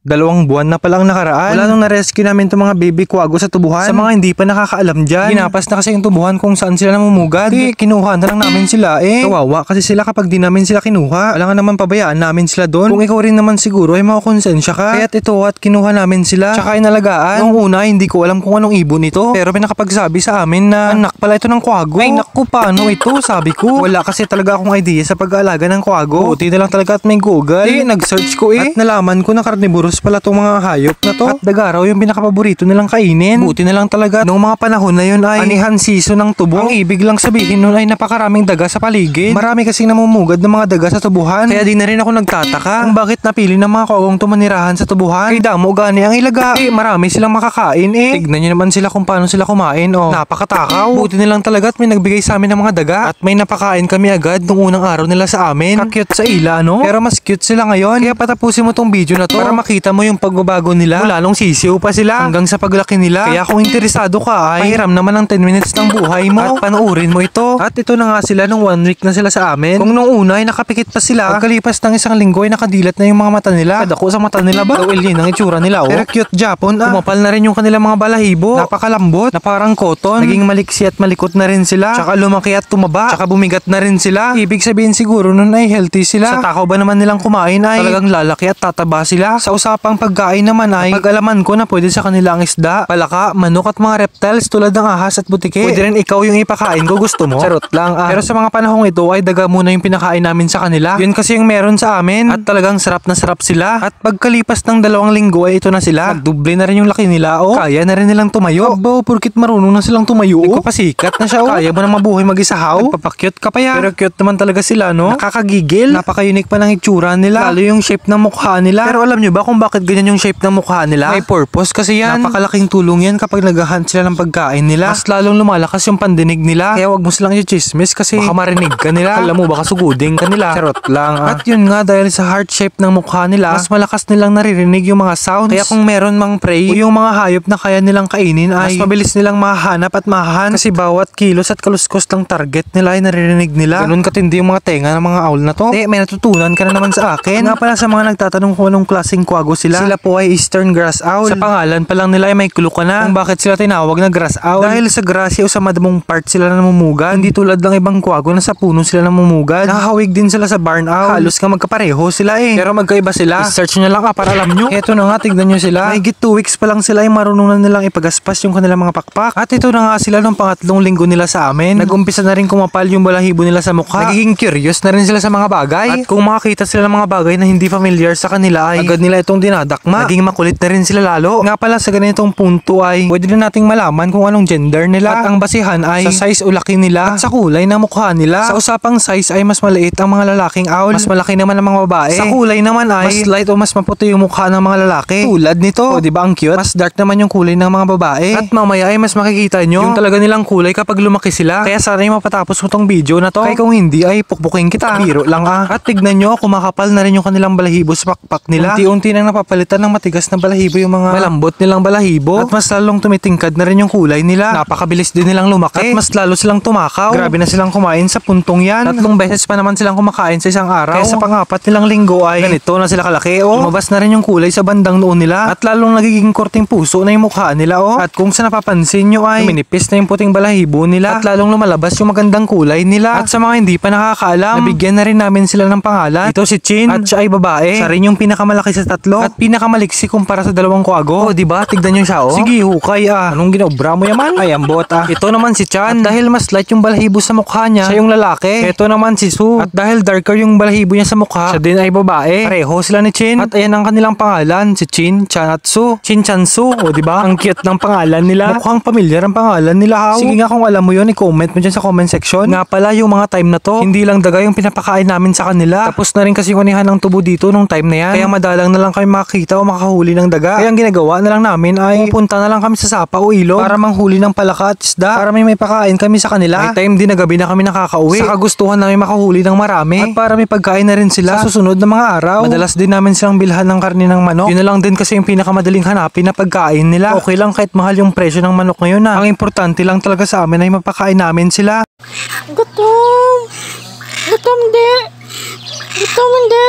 2 buwan na palang nakaraan. Wala nung na-rescue namin itong mga baby quaggo sa tubuhan. Sa mga hindi pa nakakaalam dyan, ginapas na kasi yung tubuhan kung saan sila namumugad. Kinuha na lang namin sila Kawawa kasi sila kapag di namin sila kinuha. Wala nga naman pabayaan namin sila doon. Kung ikaw rin naman siguro ay makukonsensya ka. Kaya't ito at kinuha namin sila. Tsaka inalagaan. Noong una hindi ko alam kung anong ibon ito. Pero may nakapagsabi sa amin na anak pala ito ng quaggo. Ay naku, paano ito? Sabi ko. Wala kasi talaga akong idea sa pag-aalaga ng quaggo. Buti na lang talaga at may Google. Nag-search ko At nalaman ko na carnivorous pala itong mga hayop na to. At dagaraw yung pinakapaborito nilang kainin. Buti na lang talaga. Noong mga panahon na yun ay anihan season ng tubo. Ang ibig lang sabihin nun ay napakaraming daga sa paligid. Marami kasing namumugad ng mga daga sa tubuhan. Kaya di na rin ako nagtataka kung bakit napili ng mga quaggong tumanirahan sa tubuhan. Kay damo gani ang ilaga. Marami silang makakain Tignan nyo naman sila kung paano sila kumain Napakatakaw. Buti na lang talaga at may nagbigay sa amin ng mga daga. At may napakain kami agad nung unang araw nila sa amin. Ka-cute sa ila Pero mas cute sila ngayon. Kaya patapusin mo tong video na to para makita mo yung pagbabago nila mula nung sisiw pa sila hanggang sa paglaki nila. Kaya kung interesado ka ay pahiram naman ng 10 minutes ng buhay mo at panuurin mo ito. At ito na nga sila nung 1 week na sila sa amin. Kung nung una ay nakapikit pa sila, pagkalipas ng 1 linggo ay nakadilat na yung mga mata nila. Kadako sa mata nila ba? Alien ang itsura nila Pero cute Japon Kumapal na rin yung kanilang mga balahibo. Napakalambot, na parang cotton. Naging maliksi at malikot na rin sila. Tsaka lumaki at tumaba. Tsaka bumigat na rin sila. Ibig sabihin siguro nun ay healthy sila. Sa takaw ba naman nilang kumain ay talagang lalaki at tataba sila. Sa usapang pagkain naman ay pag-alaman ko na pwede sa kanila ang isda, palaka, manok at mga reptiles tulad ng ahas at butike. Pwede rin ikaw yung ipakain ko, gusto mo? Charot lang Pero sa mga panahong ito ay daga muna yung pinakain namin sa kanila. Yun kasi yung meron sa amin at talagang sarap na sarap sila. At pagkalipas ng 2 linggo ay ito na sila. Nagduble na rin yung laki nila Kaya na rin nilang tumayo. Aba, porkit marunong na silang tumayo pasikat na siya Kaya mo na mabuhay mag-isahaw. Nagpapakyut ka pa yan. Pero cute naman talaga sila Nakakagigil. Napaka-unique pa ng itsura nila. Lalo yung shape ng mukha nila. Pero alam nyo ba kung bakit ganyan yung shape ng mukha nila? May purpose kasi yan. Napakalaking tulong yan kapag naghahunt sila ng pagkain nila. Mas lalong lumalakas yung pandinig nila. Kaya wag mo silang i-chismis kasi baka marinig ka nila. Alam mo baka suguding ka nila. Charot lang At yun nga dahil sa heart shape ng mukha nila, mas malakas nilang naririnig yung mga sounds. Kaya kung meron mang prey o yung mga hayop na kaya nilang kainin ay mas mabilis nilang mahanap at mahahan. Kasi bawat kilos at kaluskos ng target nila ay naririnig nila. Ganun katindi yung mga tenga ng mga owl na to. May natutunan ka na naman sa akin. Nga pala sa mga nagtatanong kung anong klaseng quaggo sila po ay Eastern Grass Owl. Sa pangalan pa lang nila ay may clue ka na kung bakit sila tinawag na Grass Owl. Dahil sa grassy o sa madamong part sila namumugad. Hindi tulad ng ibang quaggo na sa puno sila namumugad. Nakahawig din sila sa barn owl. Halos ka magkapareho sila Pero magkaiba sila. I-search nyo lang para alam nyo. Eto na nga, tignan nyo sila. Mahigit 2 weeks pa lang sila ay marunong na nilang ipagaspas yung kanilang mga pakpak. At ito na nga sila nung pangatlong linggo nila sa amin. Nag-umpisa na rin kumapal yung balahibo nila sa mukha. Nagiging curious na rin sila sa mga bagay. At kung makakita sila ng mga bagay na hindi familiar sa kanila ay agad nila itong dinadakma. Naging makulit na rin sila lalo. Nga pala sa ganitong punto ay pwede na nating malaman kung anong gender nila. At ang basihan ay sa size o laki nila at sa kulay ng mukha nila. Sa usapang size ay mas maliit ang mga lalaking owl. Mas malaki naman ang mga babae. Sa kulay naman ay mas light o mas maputi yung mukha ng mga lalaki. Tulad nito. O diba ang cute? Mas dark naman yung kulay ng mga babae. At mamaya ay mas makikita nyo yung talaga nilang kulay kapag lumaki sila. Kaya sana yung mapatapos mo tong video na to. Kaya kung hindi ay pukpukin kita. Biro lang At tignan nyo, kumakapal na rin yung kanilang balahibo sa pakpak nila. Unti-unti nang napapalitan ng matigas na balahibo yung mga malambot nilang balahibo. At mas lalong tumitingkad na rin yung kulay nila. Napakabilis din nilang lumaki. At mas lalo silang tumakaw. Grabe na silang kumain sa puntong yan. 3 beses pa naman silang kumakain sa isang araw. Kaya sa pang-4 nilang linggo ay ganito na sila kalaki Lumabas na rin yung kulay sa bandang noon nila. At lalong nagiging korting puso na yung mukha nila At kung sa napapansin nyo ay minipis na yung puting balahibo nila. At lalong lumalabas yung magandang kulay nila. At sa mga hindi pa nakakaalam, nabigyan na rin namin sila ng pangalan. Ito si Chin at siya ay babae. Siya rin yung pinakamalaki sa 3 at pinakamaliksi kumpara sa 2 quaggo. Diba? Tignan nyo siya Sige, hukay Anong ginobra mo yaman? Ay, ambot Ito naman si Chan. At dahil mas light yung balahibo sa mukha niya, siya yung lalaki. Ito naman si Su. At dahil darker yung balahibo niya sa mukha, siya din ay babae. Pareho sila ni Chin. At ayan ang kanilang pangalan, si Chin, Chan at Su. Chin Chan Su. Diba? Ang cute ng pangalan nila. Mukhang pamilyar ang pangalan nila Sige nga kung alam mo yun, i-comment mo dyan sa comment section. Nga pala yung mga time na to, hindi lang daga yung pinapakain namin sa kanila. Tapos na rin kasi yung anihan ng tubo dito nung time na yan. Kaya madalang na lang kami makakita o makahuli ng daga. Kaya ang ginagawa na lang namin ay pupunta na lang kami sa sapa o ilog para manghuli ng palaka at isda para may pakain kami sa kanila. May time din na gabi na kami nakakauwi. Sa kagustuhan namin makahuli ng marami at para may pagkain na rin sila sa susunod na mga araw. Madalas din namin silang bilhan ng karne ng manok. Yun na lang din kasi yung pinakamadaling hanapin na pagkain nila. Okay lang kahit mahal yung presyo ng manok ngayon Ang importante lang talaga sa amin ay mapakain namin sila. Gutom! Gutom di! Ito hindi.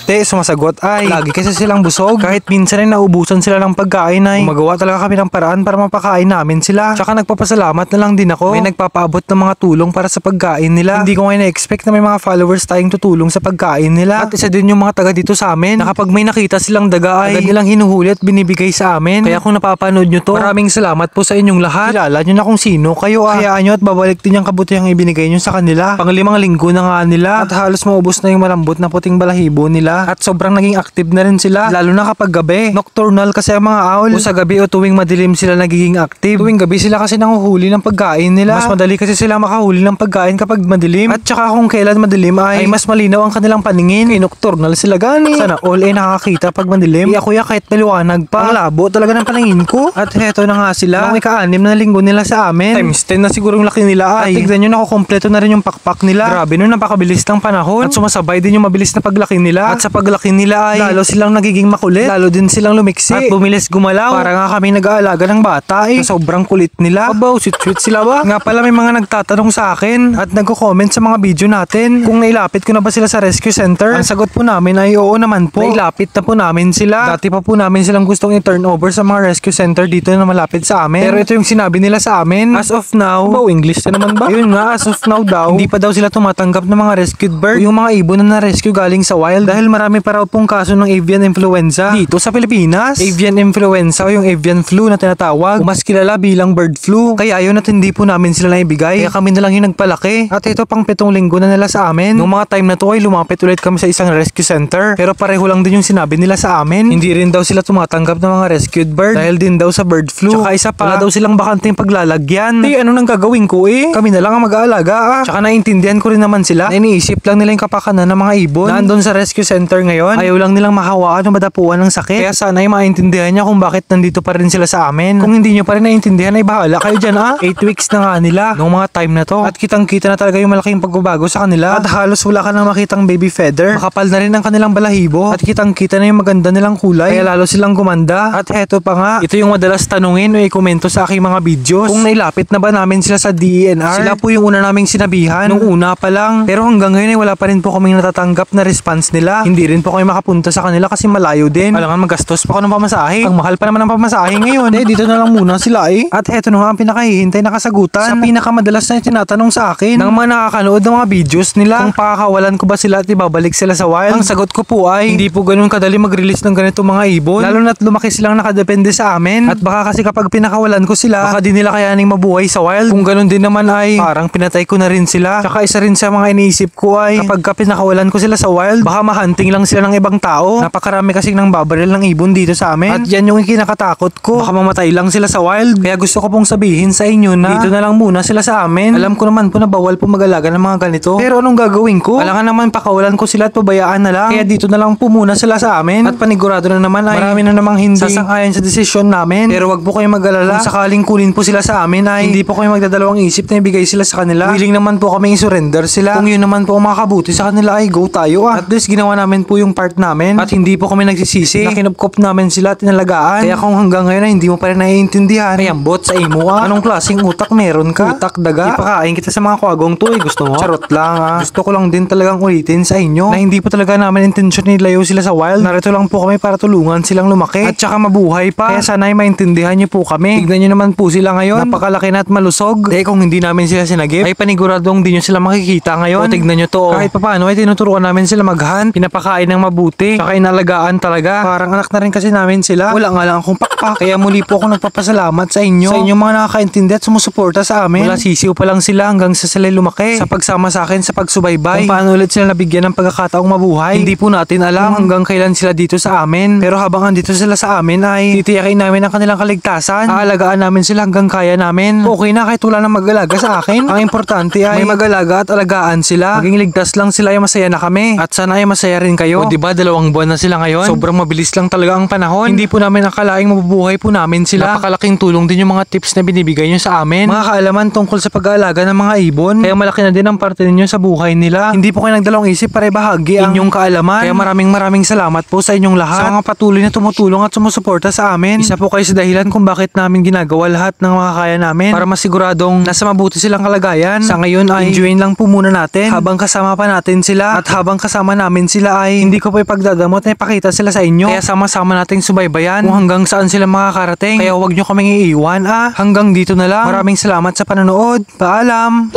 Te, sumasagot ay lagi kasi silang busog. Kahit minsan ay naubusan sila ng pagkain ay gumagawa talaga kami ng paraan para mapakain namin sila. Tsaka nagpapasalamat na lang din ako. May nagpapaabot ng mga tulong para sa pagkain nila. Hindi ko ngayon na-expect na may mga followers tayong tutulong sa pagkain nila. At isa din yung mga taga dito sa amin na kapag may nakita silang daga ay agad nilang hinuhuli at binibigay sa amin. Kaya kung napapanood nyo to, maraming salamat po sa inyong lahat. Kilala nyo na kung sino kayo. Hayaan nyo at babalik din yung kabutihang ibinigay nyo sa kanila. Pang-5 linggo na nga nila at halos maubos na yung malambot na puting balahibo nila. At sobrang naging active na rin sila, lalo na kapag gabi. Nocturnal kasi ang mga owl. O sa gabi o tuwing madilim sila nagiging active. Tuwing gabi sila kasi nanguhuli ng pagkain nila. Mas madali kasi sila makahuli ng pagkain kapag madilim. At saka kung kailan madilim ay mas malinaw ang kanilang paningin. Kaya nocturnal sila gani. Sana all ay nakakita pag madilim. Iya kuya kahit maliwanag pa. Ang labo talaga ng paningin ko. At heto na nga sila. Nung ika-6 na linggo nila sa amin. Times 10 na siguro yung laki nila ay. At tignan nyo nakukompleto na rin yung pakpak nila. Grabe nun, napakabilis ng panahon. At sumasabay din yung mabilis na paglaki nila. At sa paglaki nila ay lalo silang nagiging makulit. Lalo din silang lumiksi. At bumilis gumalaw. Para nga kami nag-aalaga ng bata eh. Sobrang kulit nila. Abaw, sweet sila ba? Nga pala may mga nagtatanong sa akin at nagko-comment sa mga video natin kung nailapit ko na ba sila sa rescue center. Ang sagot po namin ay oo naman po. Nailapit na po namin sila. Dati pa po namin silang gustong i-turn over sa mga rescue center dito na malapit sa amin. Pero ito yung sinabi nila sa amin. As of now, English na naman ba? Yun nga, as of now daw, hindi pa daw sila tumatanggap ng mga rescued bird. Yung mga ibon na na-rescue galing sa wild dahil marami pa raw pong kaso ng avian influenza dito sa Pilipinas. Avian influenza o yung avian flu na tinatawag, mas kilala bilang bird flu. Kaya ayun at hindi po namin sila naibigay. Kaya kami na lang yung nagpalaki. At ito pang 7 linggo na nila sa amin. Noong mga time na to ay lumapit ulit kami sa isang rescue center. Pero pareho lang din yung sinabi nila sa amin. Hindi rin daw sila tumatanggap ng mga rescued bird dahil din daw sa bird flu. Tsaka isa pa, wala daw silang bakanteng paglalagyan. Ano nang gagawin ko eh? Kami na lang ang mag-aalaga. Tsaka naintindihan ko rin naman sila na iniisip lang nila yung kapakanan ng mga ibon na andun sa rescue center ngayon. Ayaw lang nilang mahawaan o madapuan ng sakit. Kaya sana ay maintindihan niya kung bakit nandito pa rin sila sa amin. Kung hindi nyo pa rin naintindihan ay bahala kayo dyan 8 weeks na nga nila noong mga time na to. At kitang-kita na talaga yung malaking pagbabago sa kanila. At halos wala ka nang makitang baby feather. Makapal na rin ang kanilang balahibo. At kitang-kita na yung maganda nilang kulay. Kaya lalo silang gumanda. At heto pa nga, ito yung madalas tanungin o i-komento sa aking mga videos. Kung nailapit na ba namin sila sa DENR? Sila po yung una naming sinabihan. Nung una pa lang. Pero hanggang ngayon ay wala pa rin po kaming natatanggap na response nila. Hindi rin po kami makapunta sa kanila kasi malayo din. Alangan magastos pa ako ng pamasahe. Ang mahal pa naman ng pamasahe ngayon. Dito na lang muna sila eh. At heto na nga ang pinakahihintay na kasagutan. Sa pinakamadalas na tinatanong sa akin ng mga nakakanood ng mga videos nila kung pakakawalan ko ba sila at ibabalik sila sa wild. Ang sagot ko po ay hindi po ganun kadali mag-release ng ganito mga ibon. Lalo na't lumaki silang nakadepende sa amin. At baka kasi kapag pinakawalan ko sila, baka di nila kayaning mabuhay sa wild. Kung ganun din naman ay parang pinatay ko na rin sila. Tsaka isa rin sa mga iniisip ko ay kapag pinakawalan ko sila sa wild, baka mahunting lang sila ng ibang tao. Napakarami kasing nang babaril ng ibon dito sa amin. At yan yung kinakatakot ko. Baka mamatay lang sila sa wild. Kaya gusto ko pong sabihin sa inyo na dito na lang muna sila sa amin. Alam ko naman po na bawal po mag-alaga ng mga ganito. Pero anong gagawin ko? Alangan naman pakawalan ko sila at pabayaan na lang. Kaya dito na lang po muna sila sa amin. At panigurado na naman ay marami na namang hindi sasang-ayon sa desisyon namin. Pero wag po kayong mag-alala. Kung sakaling kunin po sila sa amin ay hindi po kayo magdadalawang isip na ibigay sila sa kanila. Willing naman po kami i-surrender sila. Kung yun naman po ang makakabuti sa kanila ay go tayo At least ginawa namin po yung part namin. At hindi po kami nagsisisi na kinupkop namin sila at inalagaan. Kaya kung hanggang ngayon ay hindi mo pa rin naiintindihan, ay ambot sa imo Anong klaseng utak meron ka? Utak daga? Ipakain kita sa mga kwagong to gusto mo? Charot lang Gusto ko lang din talagang ulitin sa inyo na hindi po talaga namin intensyon nilayo sila sa wild. Narito lang po kami para tulungan silang lumaki at saka mabuhay pa. Kaya sana ay maintindihan niyo po kami. Tignan niyo naman po sila ngayon. Napakalaki na at malusog. Kung hindi namin sila sinagip, ay paniguradong di nyo sila makikita ngayon. O tignan nyo to. Kahit paano ay tinuturuan namin sila maghunt. Pinapakain ng mabuti. Saka inalagaan talaga. Parang anak na rin kasi namin sila. Wala nga lang akong pakpak. Kaya muli po ako nagpapasalamat sa inyo. Sa inyong mga nakakaintindi at sumusuporta sa amin. Mula sisiw pa lang sila hanggang sa sila lumaki. Sa pagsama sa akin sa pagsubaybay. Kung paano ulit sila nabigyan ng pagkakataong mabuhay. Hindi po natin alam hanggang kailan sila dito sa amin. Pero habang andito sila sa amin ay titiyakin namin ang kanilang kaligtasan. Aalagaan namin sila hanggang kaya namin. Okay na kahit wala nang mag-alaga sa akin. Ang importante ay may mag-alaga at alagaan sila. Maging ligtas lang sila ay masaya na kami. At sana ay masaya rin kayo. O diba 2 buwan na sila ngayon? Sobrang mabilis lang talaga ang panahon. Hindi po namin akalaing mabubuhay po namin sila. Napakalaking tulong din yung mga tips na binibigay nyo sa amin. Mga kaalaman tungkol sa pag-aalaga ng mga ibon. Kaya malaki na din ang parte ninyo sa buhay nila. Hindi po kayo nagdalawang isip para ibahagi ang inyong kaalaman. Kaya maraming salamat po sa inyong lahat. Sa mga patuloy na tumutulong at sumusuporta sa amin. Isa po kayo sa dahilan kung bakit namin ginagawa lahat ng mga kaya namin para masiguradong nasa mabuti silang kalagayan. Sa ngayon ay enjoyin lang po muna natin habang kasama pa natin sila. sila. At habang kasama namin sila ay hindi ko pa ipagdadamot na ipakita sila sa inyo. Kaya sama-sama nating subaybayan kung hanggang saan sila makakarating. Kaya huwag nyo kaming iiwan. Hanggang dito na lang. Maraming salamat sa panonood. Paalam!